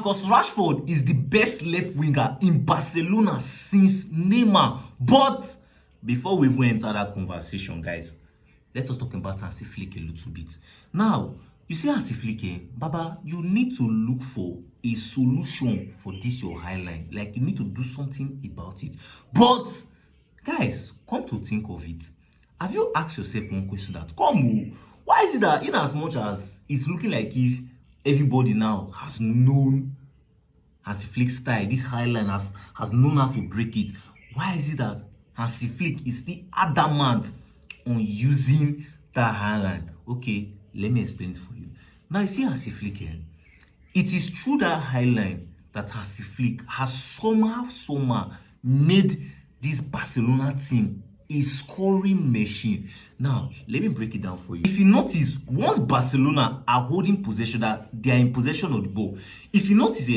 Marcus Rashford is the best left winger in Barcelona since Neymar. But before we even enter that conversation, guys, let's just talk about Hansi Flick a little bit. Now, you see Hansi Flick, Baba, you need to look for a solution for this your highline. Like, you need to do something about it. But, guys, come to think of it, have you asked yourself one question that, why is it that in as much as it's looking like if everybody now has known Hansi Flick's style, this highline has known how to break it, why is it that Hansi Flick is still adamant on using that highline? Okay, let me explain it for you. Now, you see Hansi Flick here. It is through that highline that Hansi Flick has somehow made this Barcelona team a scoring machine. Now, let me break it down for you. If you notice, once Barcelona are holding possession, that they are in possession of the ball, if you notice,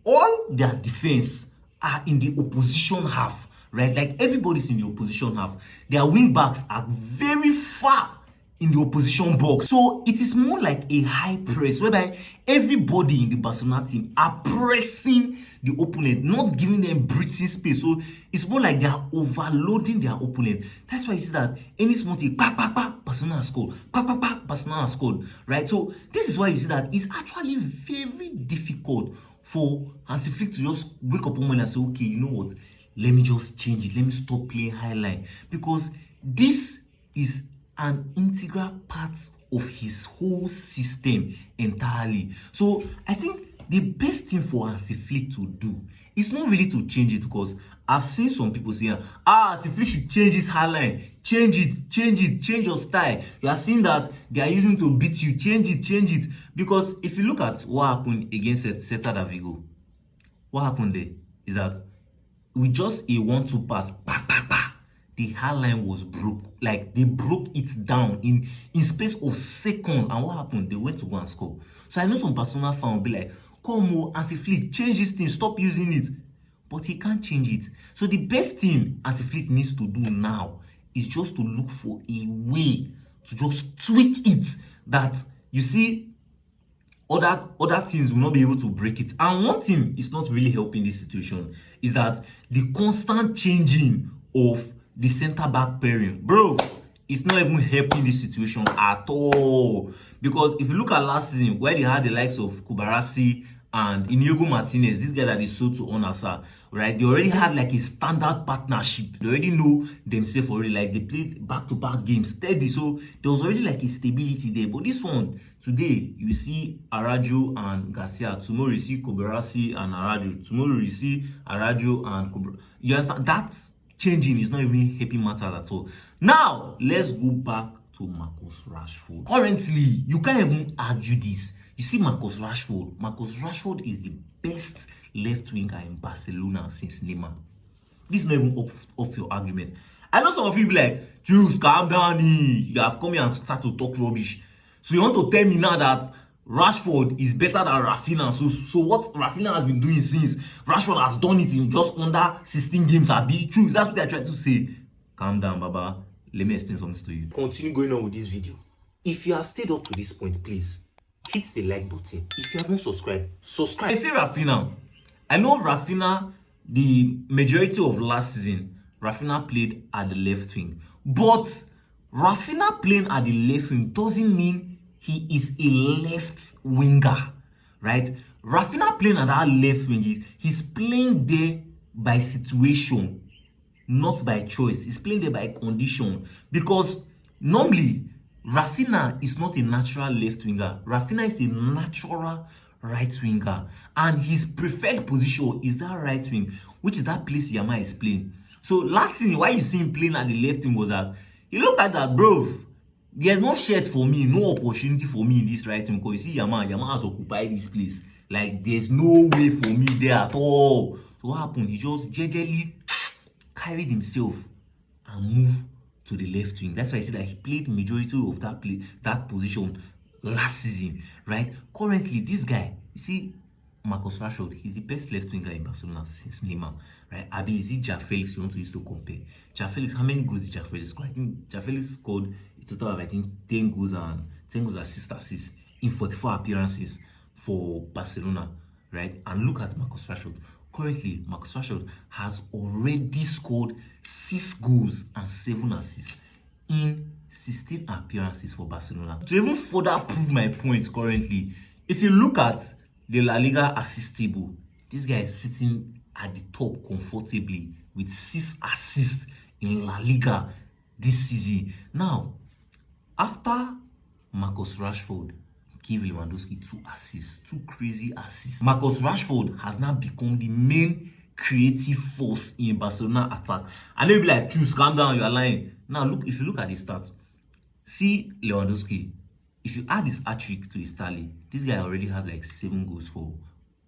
all their defense are in the opposition half, right? Like, everybody's in the opposition half. Their wing backs are very far in the opposition box. So it is more like a high press, whereby everybody in the Barcelona team are pressing the opponent, not giving them breathing space. So it's more like they are overloading their opponent. That's why you see that any small thing, Barcelona has scored, Barcelona has scored, right? So this is why you see that it's actually very difficult for Hansi Flick to just wake up one morning and say, okay, you know what, let me just change it, let me stop playing highline, because this is an integral part of his whole system entirely. So I think the best thing for Hansi Flick to do is not really to change it, because I've seen some people saying, Hansi Flick should change his highline, change your style. You are seeing that they are using to beat you, change it. Because if you look at what happened against Celta Vigo, what happened there is that with just a 1-2 pass, the highline was broke. Like, they broke it down in space of seconds. And what happened? They went to go and score. So I know some Barcelona fans will be like, come on, Hansi Flick, change this thing, stop using it. But he can't change it. So the best thing Hansi Flick needs to do now is just to look for a way to just tweak it, that, you see, other teams will not be able to break it. And one thing is not really helping this situation is that the constant changing of the center-back pairing, bro, it's not even helping this situation at all. Because if you look at last season, where they had the likes of Kubarasi and Inigo Martinez, this guy that is so to Onasa, right? They already had like a standard partnership. They already know themselves already. Like, they played back-to-back games steady. So there was already like a stability there. But this one, today, you see Arajo and Garcia. Tomorrow, you see Kubarasi and Arajo. Tomorrow, you see Arajo and Kubarasi. You understand? That's changing is not even helping matters at all. Now, let's go back to Marcus Rashford. Currently, you can't even argue this. You see Marcus Rashford is the best left winger in Barcelona since Neymar. This is not even up your argument. I know some of you be like, Jules, calm down. You have come here and start to talk rubbish. So you want to tell me now that Rashford is better than Rafinha? So what Rafinha has been doing since Rashford has done it in just under 16 games? True, that's what they're trying to say. Calm down, Baba. Let me explain something to you. Continue going on with this video. If you have stayed up to this point, please hit the like button. If you haven't subscribed, subscribe. I say Rafinha. I know Rafinha, the majority of last season, Rafinha played at the left wing. But Rafinha playing at the left wing doesn't mean he is a left winger, right? Rafinha playing at that left wing, he's playing there by situation, not by choice. He's playing there by condition. Because normally, Rafinha is not a natural left winger. Rafinha is a natural right winger. And his preferred position is that right wing, which is that place Yamal is playing. So last season, why you see him playing at the left wing was that he looked at that, bro, there's no shirt for me, no opportunity for me in this right wing. Because you see Yamal has occupied this place. Like, there's no way for me there at all. So what happened? He just gingerly carried himself and moved to the left wing. That's why I say that he played the majority of that position last season, right? Currently, this guy, you see, Marcus Rashford, he's the best left winger in Barcelona since Neymar, right? Abi, is it Jack Felix you want to use to compare? Jack Felix, how many goals did Jack Felix score? I think Jack Felix scored a total of, I think, 10 goals, assists in 44 appearances for Barcelona. right? And look at Marcus Rashford. Currently, Marcus Rashford has already scored 6 goals and 7 assists in 16 appearances for Barcelona. To even further prove my point currently, if you look at the La Liga assist table, this guy is sitting at the top comfortably with 6 assists in La Liga this season. Now, after Marcus Rashford gave Lewandowski 2 assists, 2 crazy assists, Marcus Rashford has now become the main creative force in Barcelona attack. And they'll be like, choose, calm down, you're lying. Now, look, if you look at the stats, see Lewandowski. If you add his hat-trick to his tally, this guy already has like 7 goals for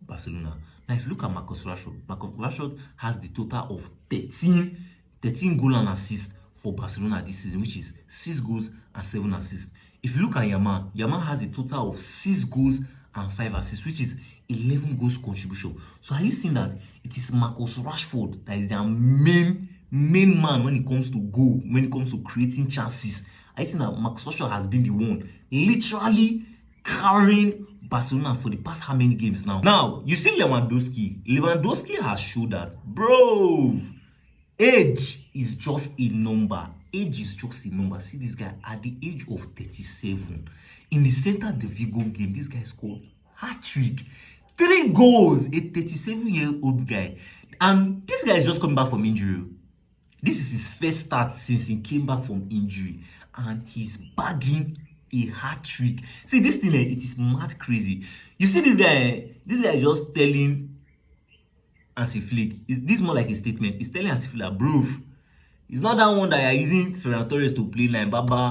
Barcelona. Now, if you look at Marcus Rashford has the total of 13 goal and assists for Barcelona this season, which is 6 goals and 7 assists. If you look at Yamal has a total of 6 goals and 5 assists, which is 11 goals contribution. So are you seeing that it is Marcus Rashford that is their main man when it comes to goal, when it comes to creating chances? I think that Marcus Rashford has been the one literally carrying Barcelona for the past how many games now? Now, you see Lewandowski. Lewandowski has showed that, bro, age is just a number. Age is just a number. See this guy at the age of 37. In the Celta de Vigo game, this guy scored hat-trick. 3 goals. A 37-year-old guy. And this guy is just coming back from injury. This is his first start since he came back from injury. And he's bagging a hat-trick. See, this thing, it is mad crazy. You see this guy is just telling Hansi Flick. This is more like a statement. He's telling Hansi Flick, bro, it's not that one that you're using Ferran Torres to play like, Baba,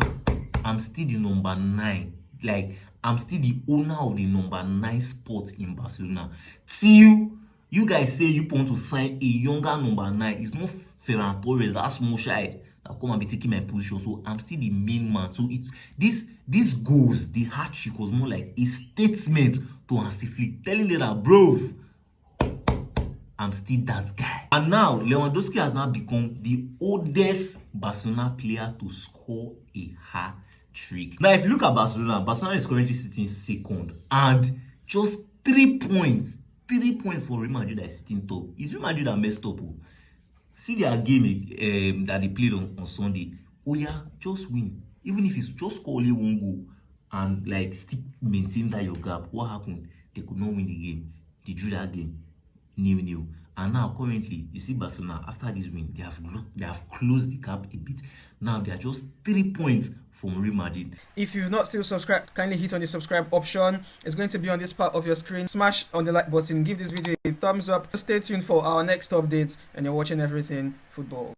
I'm still the number 9. Like, I'm still the owner of the number 9 spot in Barcelona. Till you guys say you want to sign a younger number 9. It's not Ferran Torres, that small shy that come and be taking my position. So I'm still the main man. So this goals, the hat-trick was more like a statement to Hansi Flick, telling them that, bro, I'm still that guy. And now, Lewandowski has now become the oldest Barcelona player to score a hat-trick. Now, if you look at Barcelona is currently sitting second. And just 3 points for Real Madrid that is sitting top. It's Real Madrid that messed up. See their game that they played on Sunday. Oh yeah, just win. Even if it's just score only 1 goal and like still maintain that your gap. What happened? They could not win the game. They drew that game. 0-0. And now currently you see Barcelona, after this win, they have closed the gap a bit. Now they are just 3 points from Real Madrid. If you've not still subscribed, kindly hit on the subscribe option. It's going to be on this part of your screen. Smash on the like button, give this video a thumbs up. Stay tuned for our next updates, and you're watching Everything Football.